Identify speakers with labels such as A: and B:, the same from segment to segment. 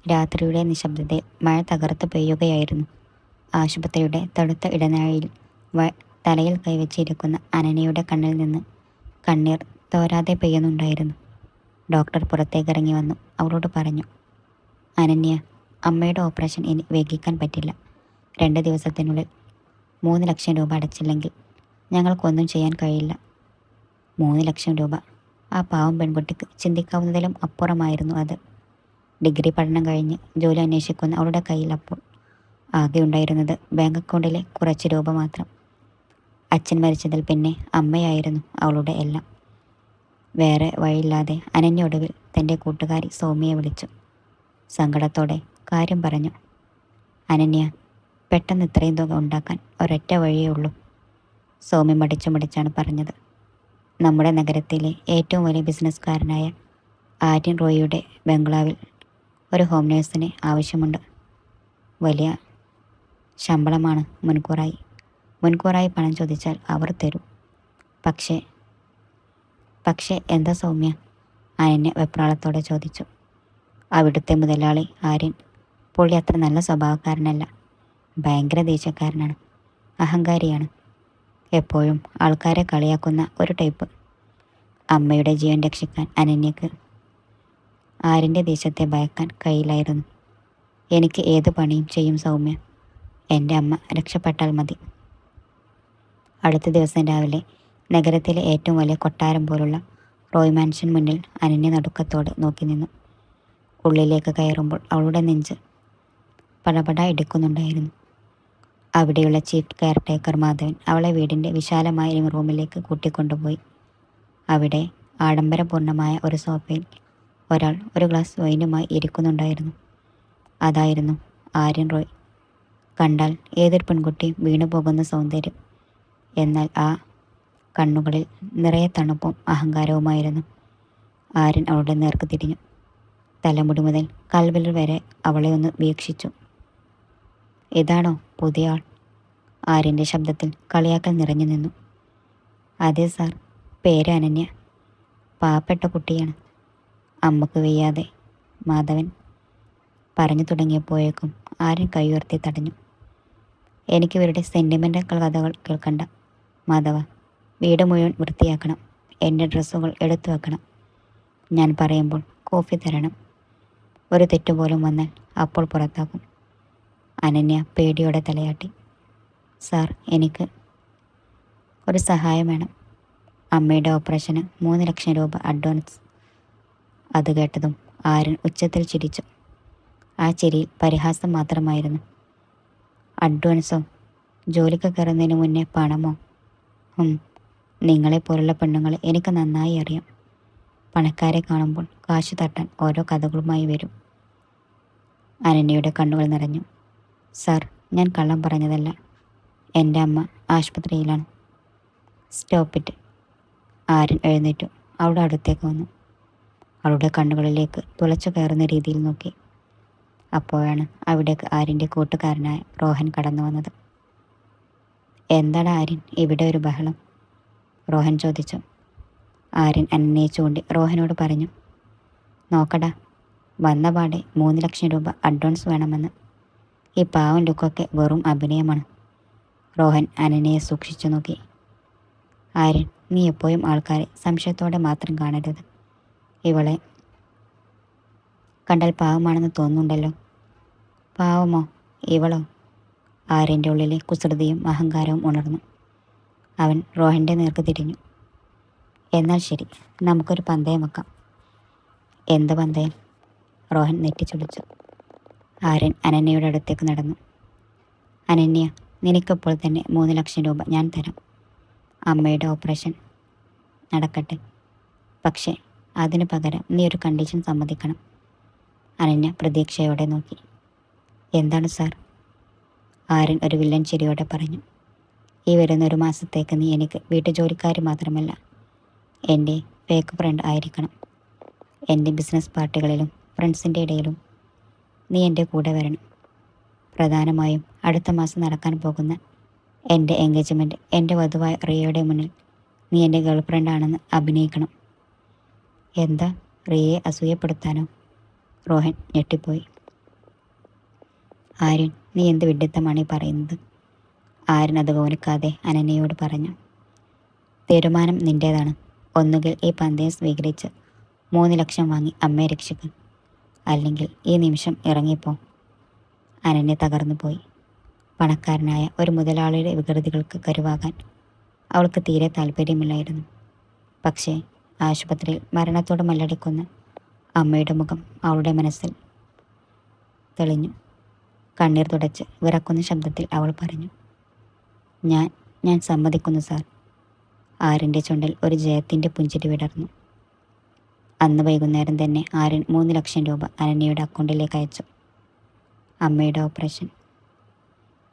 A: രാത്രിയുടെ നിശബ്ദതയിൽ മഴ തകർത്ത് പെയ്യുകയായിരുന്നു. ആശുപത്രിയുടെ തടുത്ത ഇടനാഴിയിൽ തലയിൽ കൈവച്ചിരിക്കുന്ന അനനയുടെ കണ്ണിൽ നിന്ന് കണ്ണീർ തോരാതെ പെയ്യുന്നുണ്ടായിരുന്നു. ഡോക്ടർ പുറത്തേക്കിറങ്ങി വന്നു അവളോട് പറഞ്ഞു, അനന്യ, അമ്മയുടെ ഓപ്പറേഷൻ ഇനി വൈകിക്കാൻ പറ്റില്ല. 2 ദിവസത്തിനുള്ളിൽ 3 ലക്ഷം രൂപ അടച്ചില്ലെങ്കിൽ ഞങ്ങൾക്കൊന്നും ചെയ്യാൻ കഴിയില്ല. 3 ലക്ഷം രൂപ! ആ പാവം പെൺകുട്ടിക്ക് ചിന്തിക്കാവുന്നതിലും അപ്പുറമായിരുന്നു അത്. ഡിഗ്രി പഠനം കഴിഞ്ഞ് ജോലി അന്വേഷിക്കുന്ന അവളുടെ കയ്യിൽ അപ്പോൾ ആകെ ഉണ്ടായിരുന്നത് ബാങ്ക് അക്കൗണ്ടിലെ കുറച്ച് രൂപ മാത്രം. അച്ഛൻ മരിച്ചതിൽ പിന്നെ അമ്മയായിരുന്നു അവളുടെ എല്ലാം. വേറെ വഴിയില്ലാതെ അനന്യ ഒടുവിൽ തൻ്റെ കൂട്ടുകാരി സൗമ്യയെ വിളിച്ചു. സങ്കടത്തോടെ കാര്യം പറഞ്ഞു. അനന്യ, പെട്ടെന്ന് ഇത്രയും തുക ഉണ്ടാക്കാൻ ഒരൊറ്റ വഴിയേ ഉള്ളൂ. സൗമ്യ മടിച്ചാണ് പറഞ്ഞത്. നമ്മുടെ നഗരത്തിലെ ഏറ്റവും വലിയ ബിസിനസ്സുകാരനായ ആര്യൻ റോയിയുടെ ബംഗ്ലാവിൽ ഒരു ഹോം നേഴ്സിനെ ആവശ്യമുണ്ട്. വലിയ ശമ്പളമാണ്. മുൻകൂറായി പണം ചോദിച്ചാൽ അവർ തരും. പക്ഷേ എന്താ സൗമ്യ? അനന്യ വെപ്രാളത്തോടെ ചോദിച്ചു. അവിടുത്തെ മുതലാളി ആര്യൻ, പുള്ളി അത്ര നല്ല സ്വഭാവക്കാരനല്ല. ഭയങ്കര ദേഷ്യക്കാരനാണ്, അഹങ്കാരിയാണ്. എപ്പോഴും ആൾക്കാരെ കളിയാക്കുന്ന ഒരു ടൈപ്പ്. അമ്മയുടെ ജീവൻ രക്ഷിക്കാൻ അനന്യക്ക് ആര്യൻ്റെ ദേഷ്യത്തെ ഭയക്കാൻ കഴിയില്ലായിരുന്നു. എനിക്ക് ഏത് പണിയും ചെയ്യും സൗമ്യ. എൻ്റെ അമ്മ രക്ഷപ്പെട്ടാൽ മതി. അടുത്ത ദിവസം രാവിലെ നഗരത്തിലെ ഏറ്റവും വലിയ കൊട്ടാരം പോലുള്ള റോയ് മാൻഷൻ മുന്നിൽ അനന്യ നടുക്കത്തോടെ നോക്കി നിന്നു. ഉള്ളിലേക്ക് കയറുമ്പോൾ അവളുടെ നെഞ്ച് പടപട ഇടിക്കുന്നുണ്ടായിരുന്നു. അവിടെയുള്ള ചീഫ് കെയർ ടേക്കർ മാധവൻ അവളെ വീടിൻ്റെ വിശാലമായ ലിവിംഗ് റൂമിലേക്ക് കൂട്ടിക്കൊണ്ടുപോയി. അവിടെ ആഡംബരപൂർണമായ ഒരു സോഫയിൽ ഒരാൾ ഒരു ഗ്ലാസ് വൈനുമായി ഇരിക്കുന്നുണ്ടായിരുന്നു. അതായിരുന്നു ആര്യൻ റോയ്. കണ്ടാൽ ഏതൊരു പെൺകുട്ടിയും വീണുപോകുന്ന സൗന്ദര്യം. എന്നാൽ ആ കണ്ണുകളിൽ നിറയെ തണുപ്പും അഹങ്കാരവുമായിരുന്നു. ആര്യൻ അവളുടെ നേർക്ക് തിരിഞ്ഞു. തലമുടി മുതൽ കാൽവിരൽ വരെ അവളെ ഒന്ന് വീക്ഷിച്ചു. ഇതാണോ പുതിയ ആൾ? ആര്യൻ്റെ ശബ്ദത്തിൽ കളിയാക്കൽ നിറഞ്ഞു നിന്നു. അതെ സാർ, പേര് അനന്യ. പാവപ്പെട്ട കുട്ടിയാണ്. അമ്മക്ക് വയ്യാതെ. മാധവൻ പറഞ്ഞു തുടങ്ങിയപ്പോഴേക്കും ആര്യൻ കൈയുയർത്തി തടഞ്ഞു. എനിക്ക് ഇവരുടെ സെൻറ്റിമെൻ്റൽ കഥകൾ കേൾക്കണ്ട മാധവ. വീട് മുഴുവൻ വൃത്തിയാക്കണം. എൻ്റെ ഡ്രസ്സുകൾ എടുത്തു വെക്കണം. ഞാൻ പറയുമ്പോൾ കോഫി തരണം. ഒരു തെറ്റുപോലും വന്നാൽ അപ്പോൾ പുറത്താക്കും. അനന്യ പേടിയോടെ തലയാട്ടി. സാർ, എനിക്ക് ഒരു സഹായം വേണം. അമ്മയുടെ ഓപ്പറേഷന് 3 ലക്ഷം രൂപ അഡ്വാൻസ്. അത് കേട്ടതും ആര്യൻ ഉച്ചത്തിൽ ചിരിച്ചു. ആ ചിരിയിൽ പരിഹാസം മാത്രമായിരുന്നു. അഡ്വാൻസോ? ജോലിക്ക് കയറുന്നതിന് മുന്നേ പണമോ? നിങ്ങളെപ്പോലുള്ള പെണ്ണുങ്ങളെ എനിക്ക് നന്നായി അറിയാം. പണക്കാരെ കാണുമ്പോൾ കാശ് തട്ടാൻ ഓരോ കഥകളുമായി വരും. അനന്യയുടെ കണ്ണുകൾ നിറഞ്ഞു. സാർ, ഞാൻ കള്ളം പറഞ്ഞതല്ല. എൻ്റെ അമ്മ ആശുപത്രിയിലാണ്. Stop it. ആര്യൻ എഴുന്നേറ്റു അവളുടെ അടുത്തേക്ക് വന്നു. അവളുടെ കണ്ണുകളിലേക്ക് തുളച്ചു കയറുന്ന രീതിയിൽ നോക്കി. അപ്പോഴാണ് അവിടേക്ക് ആര്യൻ്റെ കൂട്ടുകാരനായ റോഹൻ കടന്നു വന്നത്. എന്താണ് ആര്യൻ, ഇവിടെ ഒരു ബഹളം? റോഹൻ ചോദിച്ചു. ആര്യൻ അനന്യയെ ചൂണ്ടി റോഹനോട് പറഞ്ഞു. നോക്കടാ, വന്ന പാടെ 3 ലക്ഷം രൂപ അഡ്വാൻസ് വേണമെന്ന്. ഈ പാവം ലുക്കൊക്കെ വെറും അഭിനയമാണ്. റോഹൻ അനന്യയെ സൂക്ഷിച്ചു നോക്കി. ആര്യൻ, നീ എപ്പോഴും ആൾക്കാരെ സംശയത്തോടെ മാത്രം കാണരുത്. ഇവളെ കണ്ടാൽ പാവമാണെന്ന് തോന്നുന്നുണ്ടല്ലോ. പാവമോ? ഇവളോ? ആര്യൻ്റെ ഉള്ളിലെ കുസൃതിയും അഹങ്കാരവും ഉണർന്നു. അവൻ റോഹൻ്റെ നേർക്ക് തിരിഞ്ഞു. എന്നാൽ ശരി, നമുക്കൊരു പന്തയം വെക്കാം. എന്ത് പന്തയം? റോഹൻ നെറ്റിച്ചുടിച്ചു. ആര്യൻ അനന്യയുടെ അടുത്തേക്ക് നടന്നു. അനന്യ, നിനക്കിപ്പോൾ തന്നെ 3 ലക്ഷം രൂപ ഞാൻ തരാം. അമ്മയുടെ ഓപ്പറേഷൻ നടക്കട്ടെ. പക്ഷേ അതിനു പകരം നീ ഒരു കണ്ടീഷൻ സമ്മതിക്കണം. അനന്യ പ്രതീക്ഷയോടെ നോക്കി. എന്താണ് സാർ? ആര്യൻ ഒരു വില്ലൻ ചിരിയോടെ പറഞ്ഞു. ഈ വരുന്ന 1 മാസത്തേക്ക് നീ എനിക്ക് വീട്ടുജോലിക്കാരി മാത്രമല്ല, എൻ്റെ ഫേക്ക് ഫ്രണ്ട് ആയിരിക്കണം. എൻ്റെ ബിസിനസ് പാർട്ടികളിലും ഫ്രണ്ട്സിൻ്റെ ഇടയിലും നീ എൻ്റെ കൂടെ വരണം. പ്രധാനമായും അടുത്ത മാസം നടക്കാൻ പോകുന്ന എൻ്റെ എൻഗേജ്മെൻറ്റ് എൻ്റെ വധുവായ റിയയുടെ മുന്നിൽ നീ എൻ്റെ ഗേൾ ഫ്രണ്ടാണെന്ന് അഭിനയിക്കണം. എന്താ, റിയയെ അസൂയപ്പെടുത്താനോ? റോഹൻ ഞെട്ടിപ്പോയി. ആര്യൻ, നീ എന്ത് വിഡ്ഢിത്തമാണ് ഈ പറയുന്നത്? ആര്യൻ അത് ഗൗനിക്കാതെ അനന്യയോട് പറഞ്ഞു. തീരുമാനം നിന്റേതാണ്. ഒന്നുകിൽ ഈ പന്തയം സ്വീകരിച്ച് 3 ലക്ഷം വാങ്ങി അമ്മയെ രക്ഷിക്കുക, അല്ലെങ്കിൽ ഈ നിമിഷം ഇറങ്ങിപ്പോ. അനന്യ തകർന്നു പോയി. പണക്കാരനായ ഒരു മുതലാളിയുടെ വികൃതികൾക്ക് കരുവാകാൻ അവൾക്ക് തീരെ താല്പര്യമില്ലായിരുന്നു. പക്ഷേ ആശുപത്രിയിൽ മരണത്തോട് മല്ലടിക്കുന്ന അമ്മയുടെ മുഖം അവളുടെ മനസ്സിൽ തെളിഞ്ഞു. കണ്ണീർ തുടച്ച് വിറക്കുന്ന ശബ്ദത്തിൽ അവൾ പറഞ്ഞു, ഞാൻ ഞാൻ സമ്മതിക്കുന്നു സാർ. ആര്യൻ്റെ ചുണ്ടിൽ ഒരു ജയത്തിൻ്റെ പുഞ്ചിരി വിടർന്നു. അന്ന് വൈകുന്നേരം തന്നെ ആര്യൻ 3 ലക്ഷം രൂപ അനന്യയുടെ അക്കൗണ്ടിലേക്ക് അയച്ചു. അമ്മയുടെ ഓപ്പറേഷൻ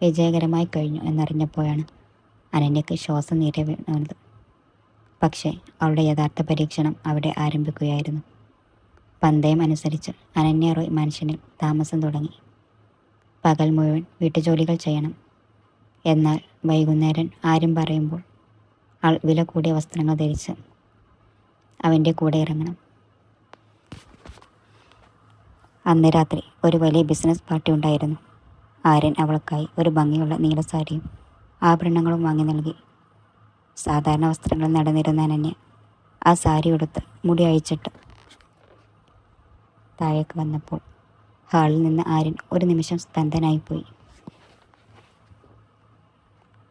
A: വിജയകരമായി കഴിഞ്ഞു എന്നറിഞ്ഞപ്പോഴാണ് അനന്യക്ക് ശ്വാസം നീരെ വീണത്. പക്ഷേ അവളുടെ യഥാർത്ഥ പരീക്ഷണം അവിടെ ആരംഭിക്കുകയായിരുന്നു. പന്തയം അനുസരിച്ച് അനന്യ റോയ് മാൻഷനിൽ താമസം തുടങ്ങി. പകൽ മുഴുവൻ വീട്ടുജോലികൾ ചെയ്യണം. എന്നാൽ വൈകുന്നേരം ആര്യം പറയുമ്പോൾ ആൾ വില കൂടിയ വസ്ത്രങ്ങൾ ധരിച്ച് അവൻ്റെ കൂടെ ഇറങ്ങണം. അന്ന് രാത്രി ഒരു വലിയ ബിസിനസ് പാർട്ടി ഉണ്ടായിരുന്നു. ആര്യൻ അവൾക്കായി ഒരു ഭംഗിയുള്ള നീലസാരിയും ആഭരണങ്ങളും വാങ്ങി നൽകി. സാധാരണ വസ്ത്രങ്ങൾ നടന്നിരുന്ന അനന്യ ആ സാരി ഉടുത്ത് മുടി അഴിച്ചിട്ട് താഴേക്ക് വന്നപ്പോൾ ഹാളിൽ നിന്ന് ആര്യൻ ഒരു നിമിഷം സ്തബ്ധനായിപ്പോയി.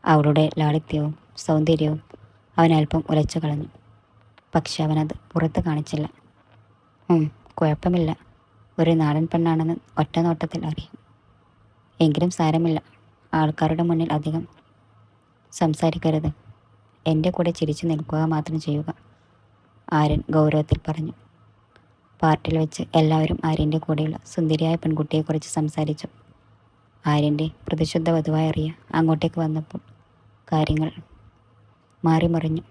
A: അവളുടെ ലാളിത്യവും സൗന്ദര്യവും അവനൽപ്പം ഉലച്ചു കളഞ്ഞു. പക്ഷെ അവനത് പുറത്ത് കാണിച്ചില്ല. കുഴപ്പമില്ല, ഒരു നാടൻ പെണ്ണാണെന്ന് ഒറ്റ നോട്ടത്തിൽ അറിയാം. എങ്കിലും സാരമില്ല, ആൾക്കാരുടെ മുന്നിൽ അധികം സംസാരിക്കരുത്. എൻ്റെ കൂടെ ചിരിച്ചു നിൽക്കുക മാത്രം ചെയ്യുക, ആര്യൻ ഗൗരവത്തിൽ പറഞ്ഞു. പാർട്ടിയിൽ വെച്ച് എല്ലാവരും ആര്യൻ്റെ കൂടെയുള്ള സുന്ദരിയായ പെൺകുട്ടിയെക്കുറിച്ച് സംസാരിച്ചു. ആര്യൻ്റെ പ്രതിശുദ്ധ വധുവായ റിയ അങ്ങോട്ടേക്ക് വന്നപ്പോൾ കാര്യങ്ങൾ മാറിമറിഞ്ഞു.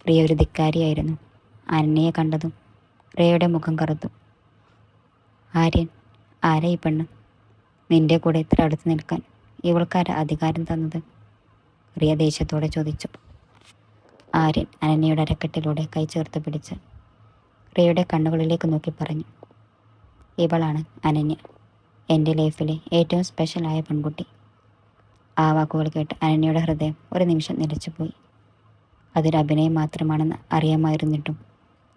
A: റിയ ഒരു ധിക്കാരിയായിരുന്നു. അനന്യയെ കണ്ടതും റിയയുടെ മുഖം കറുത്തു. ആര്യൻ, ആരാ ഈ പെണ്ണ്? നിന്റെ കൂടെ ഇത്ര അടുത്ത് നിൽക്കാൻ ഇവൾക്കാര അധികാരം തന്നത്? റിയ ദേഷ്യത്തോടെ ചോദിച്ചു. ആര്യൻ അനന്യയുടെ അരക്കെട്ടിലൂടെ കൈ ചേർത്ത് പിടിച്ച് റിയയുടെ കണ്ണുകളിലേക്ക് നോക്കി പറഞ്ഞു, ഇവളാണ് അനന്യ, എൻ്റെ ലൈഫിലെ ഏറ്റവും സ്പെഷ്യലായ പെൺകുട്ടി. ആ വാക്കുകൾ കേട്ട് അനന്യയുടെ ഹൃദയം ഒരു നിമിഷം നിലച്ചുപോയി. അതൊരു അഭിനയം മാത്രമാണെന്ന് അറിയാമായിരുന്നിട്ടും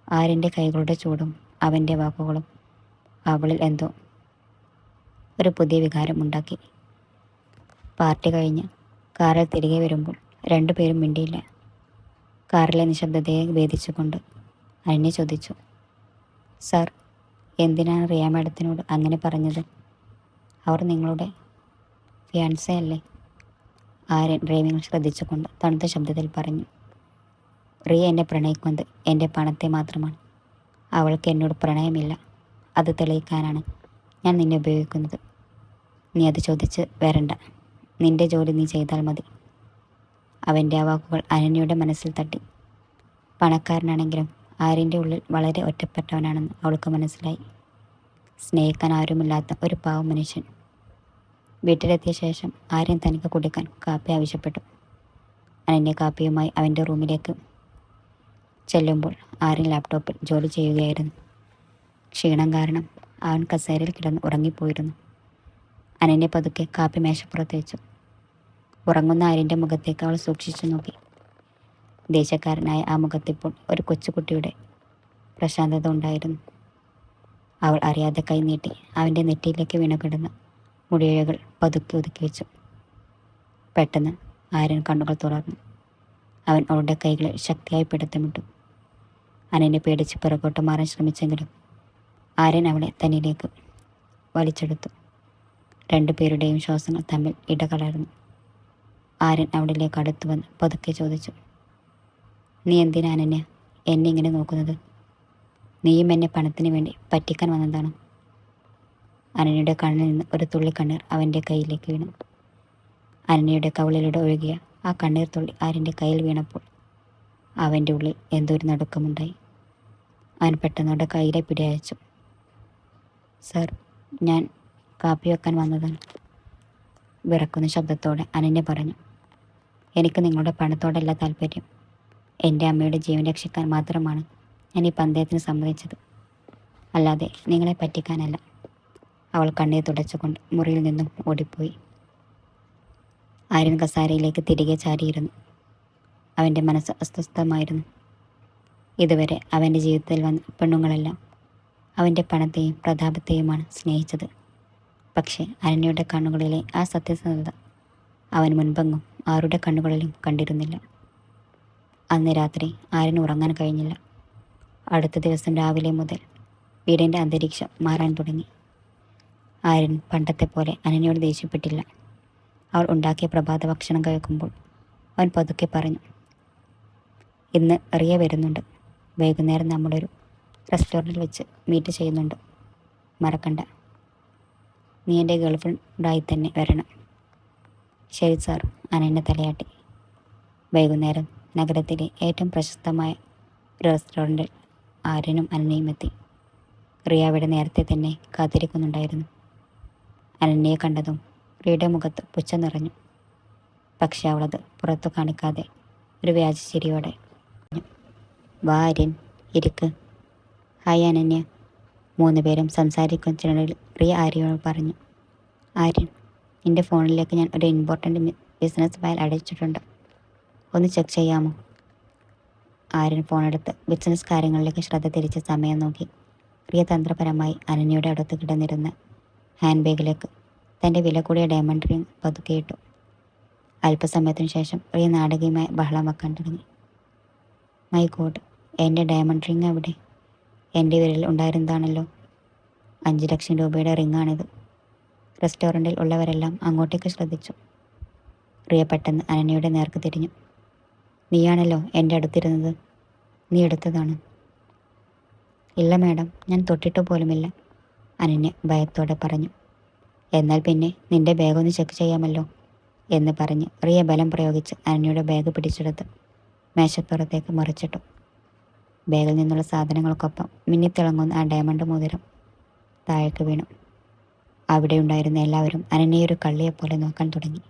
A: ആര്യൻ്റെ കൈകളുടെ ചൂടും അവൻ്റെ വാക്കുകളും അവളിൽ എന്തോ ഒരു പുതിയ വികാരം ഉണ്ടാക്കി. പാർട്ടി കഴിഞ്ഞ് കാറിൽ തിരികെ വരുമ്പോൾ രണ്ടുപേരും മിണ്ടിയില്ല. കാറിലെ നിശബ്ദതയെ ഭേദിച്ചുകൊണ്ട് അനന്യ ചോദിച്ചു, സാർ, എന്തിനാണ് റിയ മാഡത്തിനോട് അങ്ങനെ പറഞ്ഞത്? അവർ നിങ്ങളുടെ ഫിയാൻസേ അല്ലേ? ആര്യൻ ഡ്രൈവിംഗ് ശ്രദ്ധിച്ചുകൊണ്ട് തണുത്ത ശബ്ദത്തിൽ പറഞ്ഞു. റിയ എന്നെ പ്രണയിക്കുന്നത് എൻ്റെ പണത്തെ മാത്രമാണ്. അവൾക്ക് എന്നോട് പ്രണയമില്ല. അത് തെളിയിക്കാനാണ് ഞാൻ നിന്നെ ഉപയോഗിക്കുന്നത്. നീ അത് ചോദിച്ച് വരണ്ട. നിന്റെ ജോലി നീ ചെയ്താൽ മതി. അവൻ്റെ ആ വാക്കുകൾ അനന്യയുടെ മനസ്സിൽ തട്ടി. പണക്കാരനാണെങ്കിലും ആര്യൻ്റെ ഉള്ളിൽ വളരെ ഒറ്റപ്പെട്ടവനാണെന്ന് അവൾക്ക് മനസ്സിലായി. സ്നേഹിക്കാൻ ആരുമില്ലാത്ത ഒരു പാവം മനുഷ്യൻ. വീട്ടിലെത്തിയ ശേഷം ആര്യൻ തനിക്ക് കുടിക്കാൻ കാപ്പി ആവശ്യപ്പെട്ടു. അനന്യ കാപ്പിയുമായി അവൻ്റെ റൂമിലേക്ക് ചെല്ലുമ്പോൾ ആര്യൻ ലാപ്ടോപ്പിൽ ജോലി ചെയ്യുകയായിരുന്നു. ക്ഷീണം കാരണം അവൻ കസേരയിൽ കിടന്ന് ഉറങ്ങിപ്പോയിരുന്നു. അനന്യ പതുക്കെ കാപ്പി മേശപ്പുറത്ത് വെച്ചു. ഉറങ്ങുന്ന ആര്യൻ്റെ മുഖത്തേക്ക് അവൾ സൂക്ഷിച്ചു നോക്കി. ദേശക്കാരനായ ആ മുഖത്തിപ്പോൾ ഒരു കൊച്ചുകുട്ടിയുടെ പ്രശാന്തത ഉണ്ടായിരുന്നു. അവൾ അറിയാതെ കൈ നീട്ടി അവൻ്റെ നെറ്റിയിലേക്ക് വീണുകിടന്ന മുടിയിഴകൾ പതുക്കെ ഒതുക്കി വെച്ചു. പെട്ടെന്ന് ആര്യൻ കണ്ണുകൾ തുറന്നു. അവൻ അവളുടെ കൈകളിൽ ശക്തിയായി പിടുത്തമിട്ടു. അനന്യ പേടിച്ച് പിറകോട്ട് മാറാൻ ശ്രമിച്ചെങ്കിലും ആര്യൻ അവളെ തന്നിലേക്ക് വലിച്ചെടുത്തു. രണ്ടുപേരുടെയും ശ്വാസങ്ങൾ തമ്മിൽ ഇടകലർന്നു. ആര്യൻ അവളിലേക്ക് അടുത്തു വന്ന് പതുക്കെ ചോദിച്ചു, നീ എന്തിനാ അനന്യ എന്നെ ഇങ്ങനെ നോക്കുന്നത്? നീയും എന്നെ പണത്തിന് വേണ്ടി പറ്റിക്കാൻ വന്നതാണ്. അനന്യയുടെ കണ്ണിൽ നിന്ന് ഒരു തുള്ളി കണ്ണീർ അവൻ്റെ കയ്യിലേക്ക് വീണു. അനന്യയുടെ കവിളിലൂടെ ഒഴുകിയ ആ കണ്ണീർ തുള്ളി ആര്യൻ്റെ കയ്യിൽ വീണപ്പോൾ അവൻ്റെ ഉള്ളിൽ എന്തോ ഒരു നടുക്കമുണ്ടായി. അവൻ പെട്ടെന്നോടെ കയ്യിലെ പിടി അയച്ചു. സാർ, ഞാൻ കാപ്പി വെക്കാൻ വന്നതാണ്. വിറക്കുന്ന ശബ്ദത്തോടെ അനന്യ പറഞ്ഞു. എനിക്ക് നിങ്ങളുടെ പണത്തോടല്ല താല്പര്യം. എൻ്റെ അമ്മയുടെ ജീവൻ രക്ഷിക്കാൻ മാത്രമാണ് ഞാൻ ഈ പന്തയത്തിന് സമ്മതിച്ചത്, അല്ലാതെ നിങ്ങളെ പറ്റിക്കാനല്ല. അവൾ കണ്ണീർ തുടച്ചുകൊണ്ട് മുറിയിൽ നിന്നും ഓടിപ്പോയി. ആര്യൻ കസാരയിലേക്ക് തിരികെ ചാരിയിരുന്നു. അവൻ്റെ മനസ്സ് അസ്വസ്ഥമായിരുന്നു. ഇതുവരെ അവൻ്റെ ജീവിതത്തിൽ വന്ന പെണ്ണുങ്ങളെല്ലാം അവൻ്റെ പണത്തെയും പ്രതാപത്തെയുമാണ് സ്നേഹിച്ചത്. പക്ഷേ അനന്യയുടെ കണ്ണുകളിലെ ആ സത്യസന്ധത അവൻ മുൻപെങ്ങും ആരുടെ കണ്ണുകളിലും കണ്ടിരുന്നില്ല. അന്ന് രാത്രി ആര്യന് ഉറങ്ങാൻ കഴിഞ്ഞില്ല. അടുത്ത ദിവസം രാവിലെ മുതൽ വീടിൻ്റെ അന്തരീക്ഷം മാറാൻ തുടങ്ങി. ആര്യൻ പണ്ടത്തെ പോലെ അനന്യയോട് ദേഷ്യപ്പെട്ടില്ല. അവൾ ഉണ്ടാക്കിയ പ്രഭാത ഭക്ഷണം കഴിക്കുമ്പോൾ അവൻ പതുക്കെ പറഞ്ഞു, ഇന്ന് റിയ വരുന്നുണ്ട്. വൈകുന്നേരം നമ്മളൊരു റെസ്റ്റോറൻറ്റിൽ വെച്ച് മീറ്റ് ചെയ്യുന്നുണ്ട്. മറക്കണ്ട. നീ എൻ്റെ ഗേൾഫ്രണ്ടായി തന്നെ വരണം. ശരി സാർ, അനന്യ തലയാട്ടി. വൈകുന്നേരം നഗരത്തിലെ ഏറ്റവും പ്രശസ്തമായ ഒരു റെസ്റ്റോറൻറ്റിൽ ആര്യനും അനന്യയും എത്തി. റിയ അവിടെ നേരത്തെ തന്നെ കാത്തിരിക്കുന്നുണ്ടായിരുന്നു. അനന്യയെ കണ്ടതും റിയയുടെ മുഖത്ത് പുച്ഛം നിറഞ്ഞു. പക്ഷെ അവളത് പുറത്തു കാണിക്കാതെ ഒരു വ്യാജ ചിരിയോടെ, വാ ആര്യൻ, ഇരിക്ക്. ഹായ് അനന്യ. 3 പേരും സംസാരിക്കുന്നതിനിടയിൽ റിയ ആര്യനോട് പറഞ്ഞു, ആര്യൻ, നിൻ്റെ ഫോണിലേക്ക് ഞാൻ ഒരു ഇമ്പോർട്ടൻ്റ് ബിസിനസ് ഫയൽ അയച്ചിട്ടുണ്ട്. ഒന്ന് ചെക്ക് ചെയ്യാമോ? ആര്യൻ ഫോണെടുത്ത് ബിസിനസ് കാര്യങ്ങളിലേക്ക് ശ്രദ്ധ തിരിച്ച് സമയം നോക്കി. റിയ തന്ത്രപരമായി അനന്യയുടെ അടുത്ത് കിടന്നിരുന്ന ഹാൻഡ് ബാഗിലേക്ക് തൻ്റെ വില കൂടിയ ഡയമണ്ട് റിംഗ് പതുക്കെയിട്ടു. അല്പസമയത്തിനു ശേഷം റിയ നാടകീയമായ ബഹളം വെക്കാൻ തുടങ്ങി. മൈ ഗോഡ്, എൻ്റെ ഡയമണ്ട് റിംഗ് അവിടെ? എൻ്റെ വിരലിൽ ഉണ്ടായിരുന്നതാണല്ലോ. 5 ലക്ഷം രൂപയുടെ റിങ്ങാണിത്. റെസ്റ്റോറൻറ്റിൽ ഉള്ളവരെല്ലാം അങ്ങോട്ടേക്ക് ശ്രദ്ധിച്ചു. റിയ പെട്ടെന്ന് അനന്യയുടെ നേർക്ക് തിരിഞ്ഞു. നീയാണല്ലോ എൻ്റെ അടുത്തിരുന്നത്. നീ എടുത്തതാണ്? ഇല്ല മാഡം, ഞാൻ തൊട്ടിട്ട് പോലുമില്ല, അനന്യ ഭയത്തോടെ പറഞ്ഞു. എന്നാൽ പിന്നെ നിന്റെ ബാഗ് ഒന്ന് ചെക്ക് ചെയ്യാമല്ലോ എന്ന് പറഞ്ഞ് റിയ ബലം പ്രയോഗിച്ച് അനന്യയുടെ ബാഗ് പിടിച്ചെടുത്ത് മേശപ്പുറത്തേക്ക് മറിച്ചിട്ടു. ബാഗിൽ നിന്നുള്ള സാധനങ്ങൾക്കൊപ്പം മിന്നിത്തിളങ്ങുന്ന ആ ഡയമണ്ട് മോതിരം താഴേക്ക് വീണു. അവിടെ ഉണ്ടായിരുന്ന എല്ലാവരും അനന്യയെ ഒരു കള്ളിയെപ്പോലെ നോക്കാൻ തുടങ്ങി.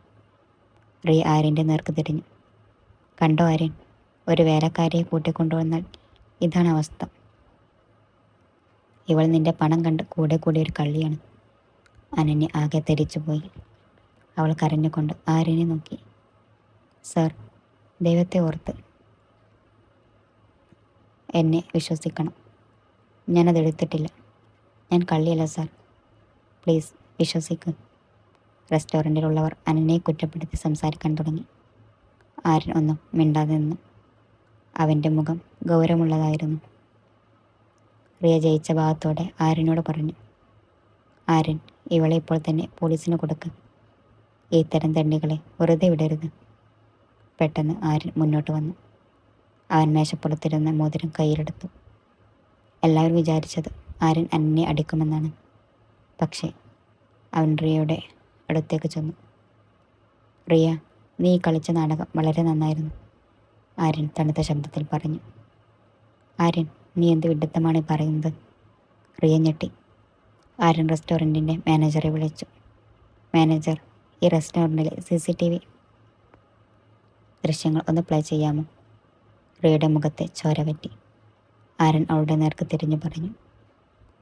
A: റിയ ആര്യൻ്റെ നേർക്ക് തിരിഞ്ഞു. കണ്ടോ ആര്യൻ, ഒരു വേലക്കാരിയെ കൂട്ടിക്കൊണ്ടുവന്നാൽ ഇതാണ് അവസ്ഥ. ഇവൾ നിന്റെ പണം കണ്ട് കൂടെ ഒരു കള്ളിയാണ്. അനന്യ ആകെ തെരിച്ചുപോയി. അവൾ കരഞ്ഞുകൊണ്ട് ആര്യനെ നോക്കി. സർ, ദൈവത്തെ ഓർത്ത് എന്നെ വിശ്വസിക്കണം. ഞാനതെടുത്തിട്ടില്ല. ഞാൻ കള്ളിയല്ല സാർ. പ്ലീസ് വിശ്വസിക്കൂ. റെസ്റ്റോറൻറ്റിലുള്ളവർ അനന്യയെ കുറ്റപ്പെടുത്തി സംസാരിക്കാൻ തുടങ്ങി. ആര്യൻ ഒന്നും മിണ്ടാതെ നിന്നു. അവൻ്റെ മുഖം ഗൗരവമുള്ളതായിരുന്നു. റിയ ജയിച്ച ഭാഗത്തോടെ ആര്യനോട് പറഞ്ഞു, ആര്യൻ, ഇവളെ ഇപ്പോൾ തന്നെ പോലീസിന് കൊടുക്ക്. ഇത്തരം തണ്ണികളെ വെറുതെ വിടരുത്. പെട്ടെന്ന് ആര്യൻ മുന്നോട്ട് വന്നു. അവൻ മേശപ്പുറത്തിരുന്ന മോതിരം കയ്യിലെടുത്തു. എല്ലാവരും വിചാരിച്ചത് ആര്യൻ അനന്യയെ അടിക്കുമെന്നാണ്. പക്ഷേ അവൻ റിയയുടെ അടുത്തേക്ക് ചെന്നു. റിയ, നീ കളിച്ച നാടകം വളരെ നന്നായിരുന്നു, ആര്യൻ തണുത്ത ശബ്ദത്തിൽ പറഞ്ഞു. ആര്യൻ, നീ എന്ത് വിഡ്ഢിത്തമാണ് പറയുന്നത്? റിയ ഞെട്ടി. ആര്യൻ റെസ്റ്റോറൻറ്റിൻ്റെ മാനേജറെ വിളിച്ചു. മാനേജർ, ഈ റെസ്റ്റോറൻറ്റിലെ CCTV ദൃശ്യങ്ങൾ ഒന്ന് പ്ലേ ചെയ്യാമോ? റിയയുടെ മുഖത്തെ ചോര പറ്റി. ആര്യൻ അവളുടെ നേർക്ക് തിരിഞ്ഞു പറഞ്ഞു,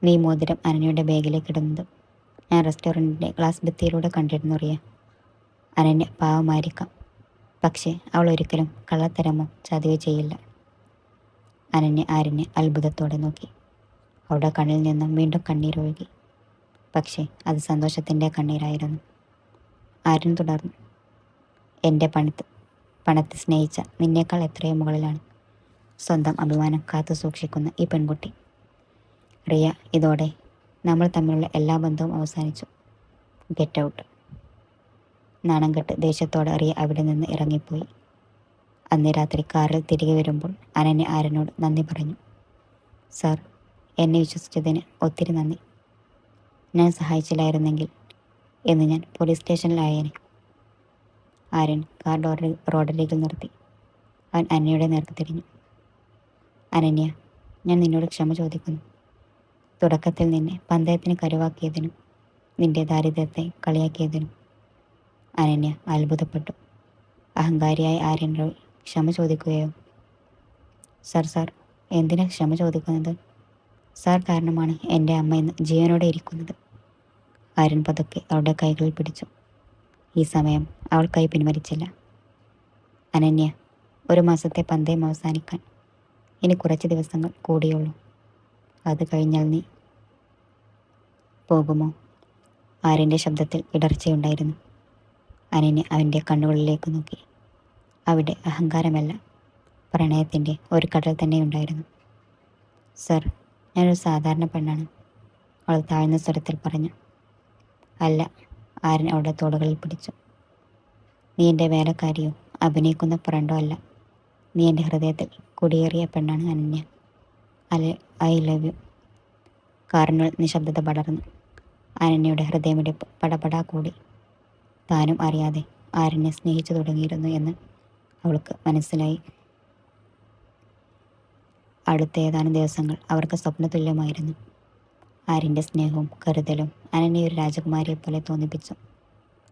A: നീ മോതിരം അനന്യയുടെ ബാഗിലേക്ക് ഇടുന്നത് ഞാൻ റെസ്റ്റോറൻറ്റിൻ്റെ ഗ്ലാസ് ഭിത്തിയിലൂടെ കണ്ടിരുന്നു റിയ. അനന്യ പാവമായിരിക്കാം, പക്ഷേ അവൾ ഒരിക്കലും കള്ളത്തരമോ ചതിവോ ചെയ്യില്ല. അനന്യ ആര്യനെ അത്ഭുതത്തോടെ നോക്കി. അവളുടെ കണ്ണിൽ നിന്നും വീണ്ടും കണ്ണീരൊഴുകി. പക്ഷേ അത് സന്തോഷത്തിൻ്റെ കണ്ണീരായിരുന്നു. ആര്യൻ തുടർന്നു, എൻ്റെ പണത്തെ സ്നേഹിച്ച നിന്നേക്കാൾ എത്രയോ മുകളിലാണ് സ്വന്തം അഭിമാനം കാത്തു സൂക്ഷിക്കുന്ന ഈ പെൺകുട്ടി. റിയ, ഇതോടെ നമ്മൾ തമ്മിലുള്ള എല്ലാ ബന്ധവും അവസാനിച്ചു. Get out. നാണം കെട്ട് ദേഷ്യത്തോടെ റിയ അവിടെ നിന്ന് ഇറങ്ങിപ്പോയി. അന്ന് രാത്രി കാറിൽ തിരികെ വരുമ്പോൾ അനന്യ ആര്യനോട് നന്ദി പറഞ്ഞു. സാർ, എന്നെ വിശ്വസിച്ചതിന് ഒത്തിരി നന്ദി. ഞാൻ സഹായിച്ചില്ലായിരുന്നെങ്കിൽ എന്ന് ഞാൻ പോലീസ് സ്റ്റേഷനിലായേനെ. ആര്യൻ കാർ റോഡരികിൽ നിർത്തി. അവൻ അനന്യയുടെ നേർക്ക് തിരിഞ്ഞു. അനന്യ, ഞാൻ നിന്നോട് ക്ഷമ ചോദിക്കുന്നു. തുടക്കത്തിൽ നിന്നെ പന്തയത്തിന് കരുവാക്കിയതിനും നിന്റെ ദാരിദ്ര്യത്തെ കളിയാക്കിയതിനും. അനന്യ അത്ഭുതപ്പെട്ടു. അഹങ്കാരിയായ ആര്യൻ റോയ് ക്ഷമ ചോദിക്കുകയോ? സാർ, എന്തിനാ ക്ഷമ ചോദിക്കുന്നത്? സാർ കാരണമാണ് എൻ്റെ അമ്മ ഇന്ന് ജീവനോടെ ഇരിക്കുന്നത്. ആര്യൻ പതുക്കെ അവളുടെ കൈകളിൽ പിടിച്ചു. ഈ സമയം അവൾ കൈ പിൻവലിച്ചില്ല. അനന്യ, 1 മാസത്തെ പന്തയം അവസാനിക്കാൻ ഇനി കുറച്ച് ദിവസങ്ങൾ കൂടിയുള്ളൂ. അത് കഴിഞ്ഞാൽ നീ പോകുമോ? ആര്യൻ്റെ ശബ്ദത്തിൽ ഇടർച്ചയുണ്ടായിരുന്നു. അനന്യ അവൻ്റെ കണ്ണുകളിലേക്ക് നോക്കി. അവിടെ അഹങ്കാരമല്ല, പ്രണയത്തിൻ്റെ ഒരു കടൽ തന്നെയുണ്ടായിരുന്നു. സർ, ഞാനൊരു സാധാരണ പെണ്ണാണ്, അവൾ താഴ്ന്ന സ്വരത്തിൽ പറഞ്ഞു. അല്ല, ആര്യൻ അവളുടെ തോളുകളിൽ പിടിച്ചു. നീ എൻ്റെ വേലക്കാരിയോ അഭിനയിക്കുന്ന ഫ്രണ്ടോ അല്ല. നീ എൻ്റെ ഹൃദയത്തിൽ കുടിയേറിയ പെണ്ണാണ് അനന്യ. I love you. കാറിനുള്ളിൽ നിശബ്ദത പടർന്നു. അനന്യയുടെ ഹൃദയമിടിപ്പ് പടപടാ കൂടി. താനും അറിയാതെ ആര്യനെ സ്നേഹിച്ചു തുടങ്ങിയിരുന്നു എന്ന് അവൾക്ക് മനസ്സിലായി. അടുത്ത ഏതാനും ദിവസങ്ങൾ അവർക്ക് സ്വപ്നതുല്യമായിരുന്നു. ആര്യൻ്റെ സ്നേഹവും കരുതലും അനന്യ ഒരു രാജകുമാരിയെ പോലെ തോന്നിപ്പിച്ചു.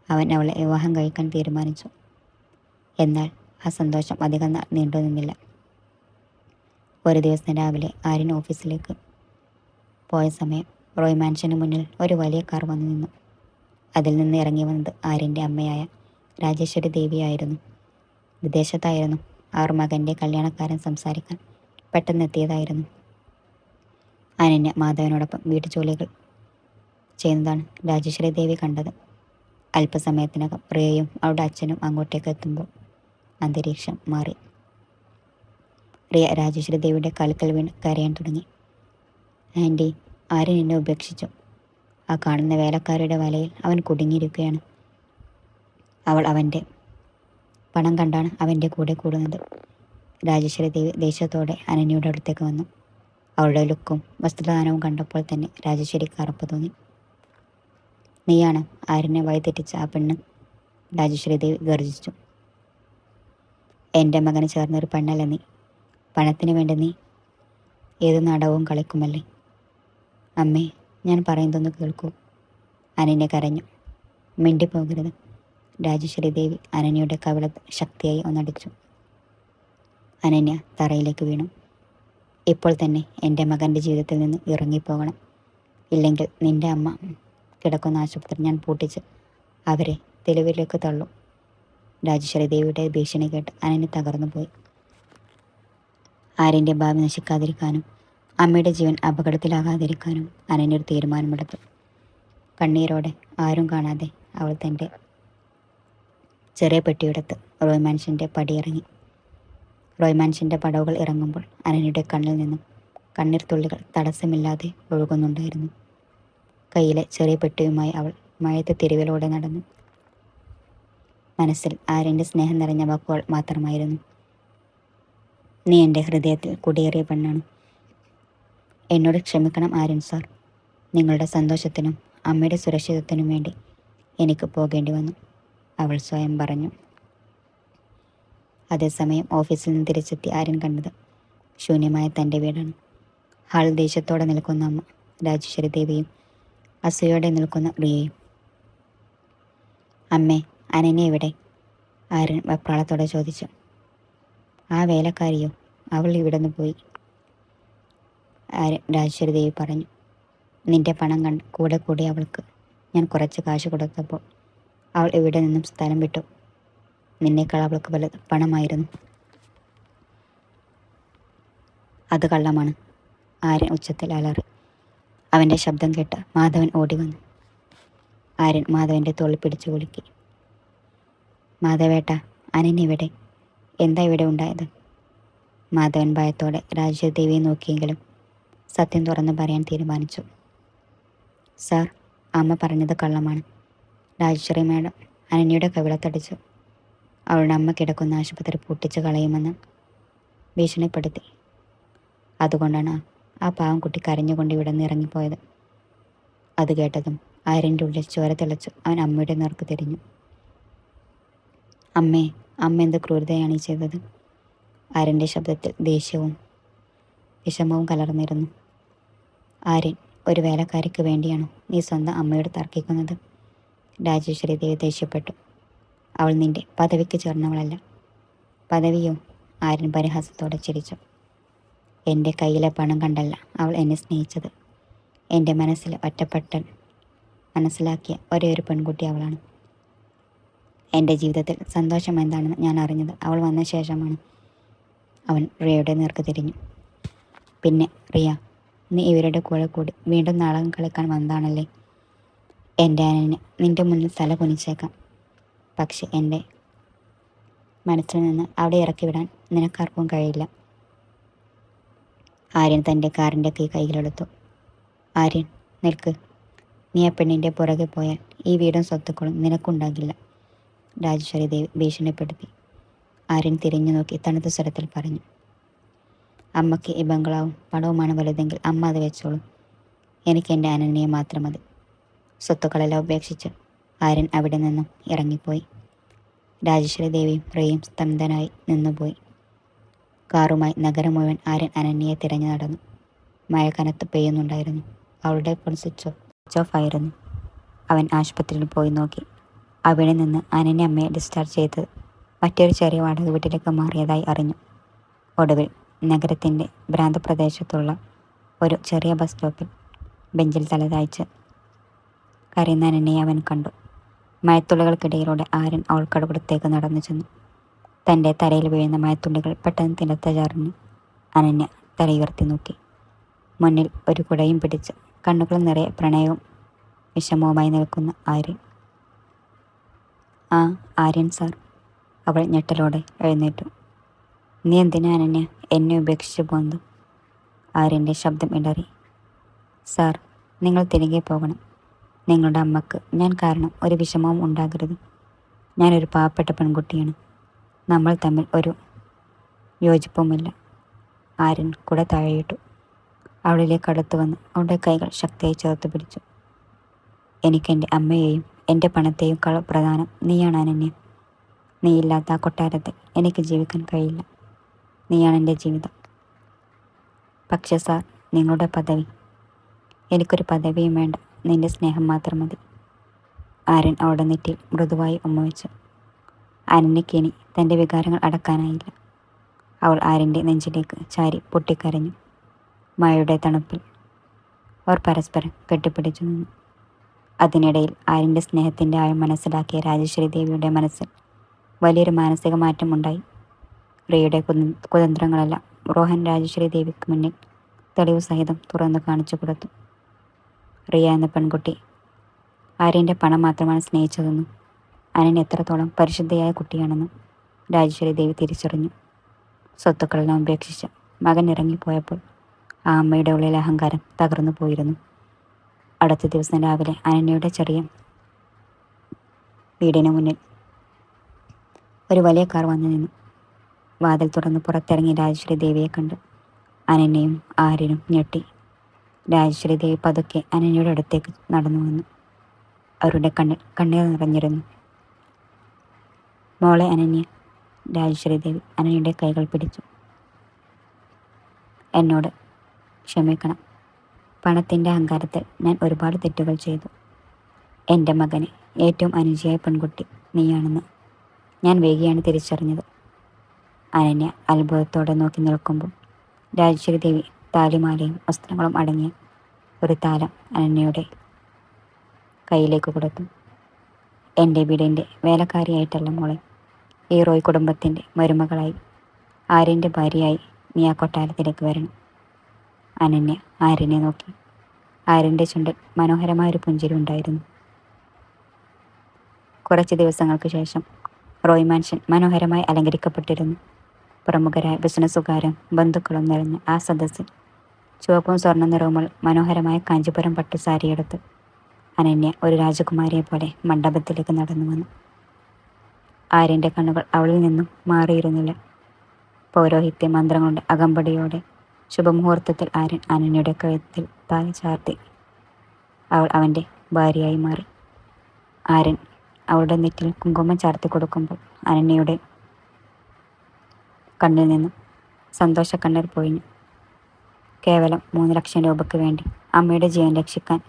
A: അവൻ അവളെ വിവാഹം കഴിക്കാൻ തീരുമാനിച്ചു. എന്നാൽ ആ സന്തോഷം അധികം നീണ്ടു നിന്നില്ല. ഒരു ദിവസം രാവിലെ ആര്യൻ ഓഫീസിലേക്ക് പോയ സമയം റോയ് മാൻഷന് മുന്നിൽ ഒരു വലിയ കാർ വന്നു നിന്നു. അതിൽ നിന്ന് ഇറങ്ങി വന്നത് ആര്യൻ്റെ അമ്മയായ രാജേശ്വരി ദേവിയായിരുന്നു. വിദേശത്തായിരുന്നു അവർ മകൻ്റെ കല്യാണക്കാരൻ സംസാരിക്കാൻ പെട്ടെന്നെത്തിയതായിരുന്നു. അനന്യ മാധവനോടൊപ്പം വീട്ടുജോലികൾ ചെയ്യുന്നതാണ് രാജേശ്വരി ദേവി കണ്ടത്. അല്പസമയത്തിനകം പ്രിയയും അവളുടെ അച്ഛനും അങ്ങോട്ടേക്ക് എത്തുമ്പോൾ അന്തരീക്ഷം മാറി. പ്രിയ രാജേശ്വരി ദേവിയുടെ കാൽക്കൽ വീണ് കരയാൻ തുടങ്ങി. ആൻറ്റി, ആര്യൻ എന്നെ ഉപേക്ഷിച്ചു. ആ കാണുന്ന വേലക്കാരുടെ വലയിൽ അവൻ കുടുങ്ങിയിരിക്കുകയാണ്. അവൾ അവൻ്റെ പണം കണ്ടാണ് അവൻ്റെ കൂടെ കൂടുന്നത്. രാജേശ്വരി ദേവി ദേഷ്യത്തോടെ അനന്യയുടെ അടുത്തേക്ക് വന്നു. അവളുടെ ലുക്കും വസ്ത്രദാനവും കണ്ടപ്പോൾ തന്നെ രാജേശ്വരിക്ക് അറപ്പ് തോന്നി. നീയാണ് ആര്യനെ വഴിതെറ്റിച്ച ആ പെണ്ണ്, രാജേശ്വരി ദേവി ഗർജിച്ചു. എൻ്റെ മകന് ചേർന്നൊരു പെണ്ണല്ല നീ. പണത്തിന് വേണ്ടി നീ ഏത് നാടകവും കളിക്കുമല്ലേ? അമ്മേ, ഞാൻ പറയുന്നതൊന്ന് കേൾക്കൂ. അനന്യ കരഞ്ഞു. മിണ്ടിപ്പോകരുത്. രാജേശ്വരി ദേവി അനന്യയുടെ കവിളത്ത് ശക്തിയായി ഒന്നടിച്ചു. അനന്യ തറയിലേക്ക് വീണു. ഇപ്പോൾ തന്നെ എൻ്റെ മകൻ്റെ ജീവിതത്തിൽ നിന്ന് ഇറങ്ങിപ്പോകണം. ഇല്ലെങ്കിൽ നിൻ്റെ അമ്മ കിടക്കുന്ന ആശുപത്രി ഞാൻ പൂട്ടിച്ച് അവരെ തെരുവിലേക്ക് തള്ളും. രാജേശ്വരി ദേവിയുടെ ഭീഷണി കേട്ട് അനന്യ തകർന്നു പോയി. ആര്യൻ്റെ ഭാവി നശിക്കാതിരിക്കാനും അമ്മയുടെ ജീവൻ അപകടത്തിലാകാതിരിക്കാനും അനന്യൊരു തീരുമാനമെടുത്തു. കണ്ണീരോടെ ആരും കാണാതെ അവൾ തൻ്റെ ചെറിയ പെട്ടിയെടുത്ത് റോയ് മാൻഷൻ്റെ പടിയിറങ്ങി. റോയ് മാൻഷൻ്റെ പടവുകൾ ഇറങ്ങുമ്പോൾ അനന്യയുടെ കണ്ണിൽ നിന്നും കണ്ണീർ തുള്ളികൾ തടസ്സമില്ലാതെ ഒഴുകുന്നുണ്ടായിരുന്നു. കയ്യിലെ ചെറിയ പെട്ടിയുമായി അവൾ മഴയത്തെ തെരുവിലൂടെ നടന്നു. മനസ്സിൽ ആര്യൻ്റെ സ്നേഹം നിറഞ്ഞ വാക്കുകൾ മാത്രമായിരുന്നു. നീ എൻ്റെ ഹൃദയത്തിൽ കുടിയേറിയ പെണ്ണാണ്. എന്നോട് ക്ഷമിക്കണം ആര്യൻ സാർ. നിങ്ങളുടെ സന്തോഷത്തിനും അമ്മയുടെ സുരക്ഷിതത്വത്തിനും വേണ്ടി എനിക്ക് പോകേണ്ടി വന്നു, അവൾ സ്വയം പറഞ്ഞു. അതേസമയം ഓഫീസിൽ നിന്ന് തിരിച്ചെത്തി ആര്യൻ കണ്ടത് ശൂന്യമായ തൻ്റെ വീടാണ്. ഹാളിൽ ദേഷ്യത്തോടെ നിൽക്കുന്ന അമ്മ രാജേശ്വരി ദേവിയും അസൂയോടെ നിൽക്കുന്ന റിയയും. അമ്മേ, അനന്യ എവിടെ? ആര്യൻ വെപ്രാളത്തോടെ ചോദിച്ചു. ആ വേലക്കാരിയോ? അവൾ ഇവിടെ നിന്ന് പോയി, രാജേശ്വരി ദേവി പറഞ്ഞു. നിന്റെ പണം കണ്ട് കൂടെ കൂടി അവൾക്ക് ഞാൻ കുറച്ച് കാശ് കൊടുത്തപ്പോൾ അവൾ ഇവിടെ നിന്നും സ്ഥലം വിട്ടു. നിന്നേക്കാൾ അവൾക്ക് വലുത് പണമായിരുന്നു. അത് കള്ളമാണ്, ആര്യൻ ഉച്ചത്തിൽ അലറി. അവൻ്റെ ശബ്ദം കേട്ട് മാധവൻ ഓടി വന്നു. ആര്യൻ മാധവൻ്റെ തോളിൽ പിടിച്ചു കുലുക്കി. മാധവേട്ട, അനന്യ ഇവിടെ? എന്താ ഇവിടെ ഉണ്ടായത്? മാധവൻ ഭയത്തോടെ രാജേശ്വരി ദേവിയെ നോക്കിയെങ്കിലും സത്യം തുറന്നു പറയാൻ തീരുമാനിച്ചു. സാർ, അമ്മ പറഞ്ഞത് കള്ളമാണ്. രാജേശ്വരി മാഡം അനന്യയുടെ കവിളത്തടിച്ചു. അവളുടെ അമ്മ കിടക്കുന്ന ആശുപത്രി പൂട്ടിച്ച് കളയുമെന്ന് ഭീഷണിപ്പെടുത്തി. അതുകൊണ്ടാണ് ആ പാവം കുട്ടി കരഞ്ഞുകൊണ്ട് ഇവിടെ നിന്ന് ഇറങ്ങിപ്പോയത്. അത് കേട്ടതും ആര്യൻ്റെ ഉള്ളിൽ ചോര തിളച്ചു. അവൻ അമ്മയുടെ നേർക്ക് തിരിഞ്ഞു. അമ്മേ, അമ്മ എന്ത് ക്രൂരതയാണ് ഈ ചെയ്തത്? ആര്യൻ്റെ ശബ്ദത്തിൽ ദേഷ്യവും വിഷമവും കലർന്നിരുന്നു. ആര്യൻ, ഒരു വേലക്കാരിക്ക് വേണ്ടിയാണോ നീ സ്വന്തം അമ്മയോട് തർക്കിക്കുന്നത്? രാജേശ്വരി ദേവി ദേഷ്യപ്പെട്ടു. അവൾ നിന്റെ പദവിക്ക് ചേർന്നവളല്ല. പദവിയോ? ആര്യൻ പരിഹാസത്തോടെ ചിരിച്ചു. എൻ്റെ കയ്യിലെ പണം കണ്ടല്ല അവൾ എന്നെ സ്നേഹിച്ചത്. എൻ്റെ മനസ്സിൽ ഒറ്റപ്പെട്ടൻ മനസ്സിലാക്കിയ ഒരേ ഒരു പെൺകുട്ടി അവളാണ്. എൻ്റെ ജീവിതത്തിൽ സന്തോഷം എന്താണെന്ന് ഞാൻ അറിഞ്ഞത് അവൾ വന്ന ശേഷമാണ്. അവൻ റിയയുടെ നേർക്ക് തിരിഞ്ഞു. പിന്നെ റിയ, നീ ഇവരുടെ കൂടെ കൂടി വീണ്ടും നാടകം കളിക്കാൻ വന്നതാണല്ലേ? എൻ്റെ അനന്യ നിൻ്റെ മുന്നിൽ തല കുനിച്ചേക്കാം, പക്ഷെ എൻ്റെ മനസ്സിൽ നിന്ന് അവിടെ ഇറക്കി വിടാൻ നിനക്കാർക്കും കഴിയില്ല. ആര്യൻ തൻ്റെ കാറിൻ്റെ കൈകളെടുത്തു. ആര്യൻ, നിൽക്ക്. നീ ആ പെണ്ണിൻ്റെ പുറകെ പോയാൽ ഈ വീടും സ്വത്തുക്കളും നിനക്കുണ്ടാകില്ല, രാജേശ്വരി ദേവി ഭീഷണിപ്പെടുത്തി. ആര്യൻ തിരിഞ്ഞു നോക്കി തണുത്ത സ്വരത്തിൽ പറഞ്ഞു. അമ്മയ്ക്ക് ഈ ബംഗ്ലാവും പണവുമാണ് വലുതെങ്കിൽ അമ്മ അത് വെച്ചോളൂ. എനിക്ക് എൻ്റെ അനന്യയെ മാത്രം മതി. സ്വത്തുക്കളെല്ലാം ഉപേക്ഷിച്ച് ആര്യൻ അവിടെ നിന്നും ഇറങ്ങിപ്പോയി. രാജേശ്വരി ദേവിയും റിയയും സ്തംഭനായി നിന്നുപോയി. കാറുമായി നഗരം മുഴുവൻ ആര്യൻ അനന്യയെ തിരഞ്ഞു നടന്നു. മഴ കനത്ത് പെയ്യുന്നുണ്ടായിരുന്നു. അവളുടെ ഫോൺ സ്വിച്ച് ഓഫ് ആയിരുന്നു. അവൻ ആശുപത്രിയിൽ പോയി നോക്കി. അവിടെ നിന്ന് അനന്യ അമ്മയെ ഡിസ്ചാർജ് ചെയ്ത് മറ്റൊരു ചെറിയ വാടക വീട്ടിലേക്ക് മാറിയതായി അറിഞ്ഞു. ഒടുവിൽ നഗരത്തിൻ്റെ ഭ്രാന്തപ്രദേശത്തുള്ള ഒരു ചെറിയ ബസ് സ്റ്റോപ്പിൽ ബെഞ്ചിൽ തലതായ്ച്ച് കരയുന്ന അനന്യയെ അവൻ കണ്ടു. മഴത്തുള്ളികൾക്കിടയിലൂടെ ആര്യൻ അവൾക്കടുത്തേക്ക് നടന്നു ചെന്നു. തൻ്റെ തലയിൽ വീഴുന്ന മഴത്തുള്ളികൾ പെട്ടെന്ന് തിളച്ചറിഞ്ഞ് അനന്യ തലയുയർത്തി നോക്കി. മുന്നിൽ ഒരു കുടയും പിടിച്ച് കണ്ണുകൾ നിറയെ പ്രണയവും വിഷമവുമായി നിൽക്കുന്ന ആര്യൻ. ആ, ആര്യൻ സാർ. അവൾ ഞെട്ടലോടെ എഴുന്നേറ്റു. നീ എന്തിനാ അനന്യ എന്നെ ഉപേക്ഷിച്ചു പോകുന്നത്? ആര്യൻ്റെ ശബ്ദം ഇടറി. സാർ, നിങ്ങൾ തിരികെ പോകണം. നിങ്ങളുടെ അമ്മക്ക് ഞാൻ കാരണം ഒരു വിഷമവും ഉണ്ടാകരുത്. ഞാനൊരു പാവപ്പെട്ട പെൺകുട്ടിയാണ്. നമ്മൾ തമ്മിൽ ഒരു യോജിപ്പുമില്ല. ആര്യൻ കുട താഴെയിട്ടു. അവളിലേക്ക് അടുത്തു വന്ന് അവളുടെ കൈകൾ ശക്തിയായി ചേർത്ത് പിടിച്ചു. എനിക്കെൻ്റെ അമ്മയെയും എൻ്റെ പണത്തെയും പ്രധാനം നീയാണ് അനന്യ. നീയില്ലാത്ത ആ കൊട്ടാരത്തിൽ എനിക്ക് ജീവിക്കാൻ കഴിയില്ല. നീയാണ് എൻ്റെ ജീവിതം. പക്ഷേ സാർ, നിങ്ങളുടെ പദവി. എനിക്കൊരു പദവിയും വേണ്ട, നിൻ്റെ സ്നേഹം മാത്രം മതി. ആര്യൻ അവളുടെ നെറ്റിയിൽ മൃദുവായി ഉമ്മവെച്ചു. അനന്യക്കിനി തൻ്റെ വികാരങ്ങൾ അടക്കാനായില്ല. അവൾ ആര്യൻ്റെ നെഞ്ചിലേക്ക് ചാരി പൊട്ടിക്കരഞ്ഞു. മഴയുടെ തണുപ്പിൽ അവർ പരസ്പരം കെട്ടിപ്പിടിച്ചു നിന്നു. അതിനിടയിൽ ആര്യൻ്റെ സ്നേഹത്തിൻ്റെ ആഴം മനസ്സിലാക്കിയ രാജേശ്വരി ദേവിയുടെ മനസ്സിൽ വലിയൊരു മാനസിക മാറ്റം ഉണ്ടായി. റിയയുടെ കുതന്ത്രങ്ങളെല്ലാം റോഹൻ രാജേശ്വരി ദേവിക്ക് മുന്നിൽ തെളിവ് സഹിതം തുറന്നു കാണിച്ചു കൊടുത്തു. റിയ എന്ന പെൺകുട്ടി ആര്യൻ്റെ പണം മാത്രമാണ് സ്നേഹിച്ചതെന്നും അനന്യ എത്രത്തോളം പരിശുദ്ധയായ കുട്ടിയാണെന്നും രാജേശ്വരി ദേവി തിരിച്ചറിഞ്ഞു. സ്വത്തുക്കളെല്ലാം ഉപേക്ഷിച്ച് മകൻ ഇറങ്ങിപ്പോയപ്പോൾ ആ അമ്മയുടെ ഉള്ളിലെ അഹങ്കാരം തകർന്നു പോയിരുന്നു. അടുത്ത ദിവസം രാവിലെ അനന്യയുടെ ചെറിയ വീടിന് മുന്നിൽ ഒരു വലിയ കാർ വന്നു നിന്നു. വാതിൽ തുറന്ന് പുറത്തിറങ്ങി രാജേശ്വരി ദേവിയെ കണ്ട് അനന്യയും ആര്യനും ഞെട്ടി. രാജേശ്വരി ദേവി പതുക്കെ അനന്യയുടെ അടുത്തേക്ക് നടന്നു വന്നു. അവരുടെ കണ്ണിൽ കണ്ണീർ നിറഞ്ഞിരുന്നു. മോളെ അനന്യ, രാജേശ്വരി ദേവി അനന്യയുടെ കൈകൾ പിടിച്ചു. എന്നോട് ക്ഷമിക്കണം. പണത്തിൻ്റെ അഹങ്കാരത്തിൽ ഞാൻ ഒരുപാട് തെറ്റുകൾ ചെയ്തു. എൻ്റെ മകന് ഏറ്റവും അനുജയായ പെൺകുട്ടി നീയാണെന്ന് ഞാൻ വൈകിയാണ് തിരിച്ചറിഞ്ഞത്. അനന്യ അത്ഭുതത്തോടെ നോക്കി നിൽക്കുമ്പോൾ രാജേശ്വരി ദേവി താലിമാലയും വസ്ത്രങ്ങളും അടങ്ങിയ ഒരു താലം അനന്യയുടെ കയ്യിലേക്ക് കൊടുത്തു. എൻ്റെ വീടിൻ്റെ വേലക്കാരിയായിട്ടല്ല മോളെ, ഈ റോയ് കുടുംബത്തിൻ്റെ മരുമകളായി, ആര്യൻ്റെ ഭാര്യയായി നീ ആ കൊട്ടാരത്തിലേക്ക് വരണം. അനന്യ ആര്യനെ നോക്കി. ആര്യൻ്റെ ചുണ്ടിൽ മനോഹരമായൊരു പുഞ്ചിരി ഉണ്ടായിരുന്നു. കുറച്ച് ദിവസങ്ങൾക്ക് ശേഷം റോയ് മാൻഷൻ മനോഹരമായി അലങ്കരിക്കപ്പെട്ടിരുന്നു. പ്രമുഖരായ ബിസിനസ്സുകാരും ബന്ധുക്കളും നിറഞ്ഞ ആ സദസ്സിൽ ചുവപ്പും സ്വർണ്ണ നിറവുമുള്ള മനോഹരമായ കാഞ്ചിപുരം പട്ടുസാരിയെടുത്ത് അനന്യ ഒരു രാജകുമാരിയെ പോലെ മണ്ഡപത്തിലേക്ക് നടന്നു വന്നു. ആര്യൻ്റെ കണ്ണുകൾ അവളിൽ നിന്നും മാറിയിരുന്നില്ല. പൗരോഹിത്യ മന്ത്രങ്ങളുടെ അകമ്പടിയോടെ ശുഭമുഹൂർത്തത്തിൽ ആര്യൻ അനന്യയുടെ കഴുത്തിൽ താലി ചാർത്തി അവൾ അവൻ്റെ ഭാര്യയായി മാറി. ആര്യൻ അവളുടെ നെറ്റിൽ കുങ്കുമം ചാർത്തി കൊടുക്കുമ്പോൾ അനന്യയുടെ കണ്ണിൽ നിന്നും സന്തോഷ കണ്ണീർ പൊഴിഞ്ഞു. കേവലം 3 ലക്ഷം രൂപയ്ക്ക് വേണ്ടി അമ്മയുടെ ജീവൻ രക്ഷിക്കാൻ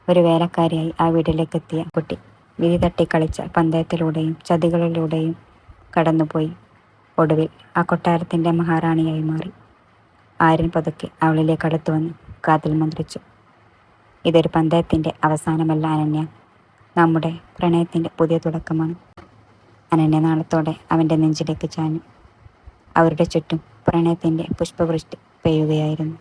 A: ഒരു വേലക്കാരിയായി ആ വീട്ടിലേക്ക് എത്തിയ കുട്ടി വിധി തട്ടിക്കളിച്ച പന്തയത്തിലൂടെയും ചതികളിലൂടെയും കടന്നുപോയി ഒടുവിൽ ആ കൊട്ടാരത്തിൻ്റെ മഹാറാണിയായി മാറി. ആര്യൻ പതുക്കെ അവളിലേക്ക് അടുത്തു വന്ന് കാതിൽ മന്ത്രിച്ചു. ഇതൊരു പന്തയത്തിൻ്റെ അവസാനമല്ല അനന്യ, നമ്മുടെ പ്രണയത്തിൻ്റെ പുതിയ തുടക്കമാണ്. അനന്യ നാളത്തോടെ അവൻ്റെ നെഞ്ചിലേക്ക് ചാഞ്ഞു. അവരുടെ ചുറ്റും പ്രണയത്തിൻ്റെ പുഷ്പവൃഷ്ടി പെയ്യുകയായിരുന്നു.